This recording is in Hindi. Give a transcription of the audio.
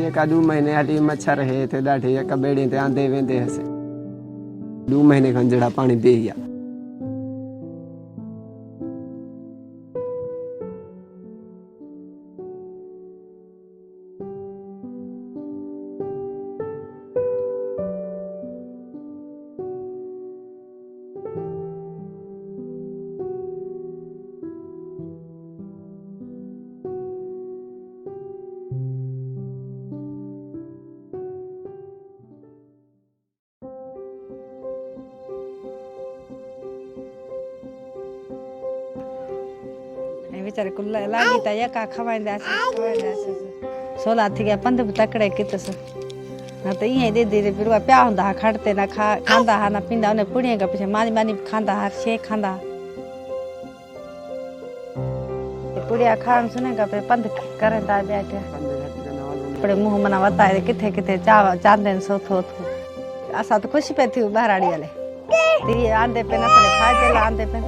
एक 2 महीने हली मच्छर है थे ॾाढे एक बेड़ी ते आंदे वेंदे हसे 2 महीने खन जड़ा पानी बेहिया बेचारे को लागी ता या का खवाइंदा सोला थी गया पंध तकड़े कितस ना तो ये दे दे फिर प्या हुंदा खड़ते ना खांदा हा ना पिंदा ने पुड़िया का पीछे मानी मानी खांदा हा शे खांदा पुड़िया खान सुने का पे पंध करंदा बैठे पड़े मुंह मना वता है किथे किथे चांदन सो थो असा तो खुश पे थी बहराड़ी वाले ती आंदे पे ना पड़े फायदे ला आंदे पे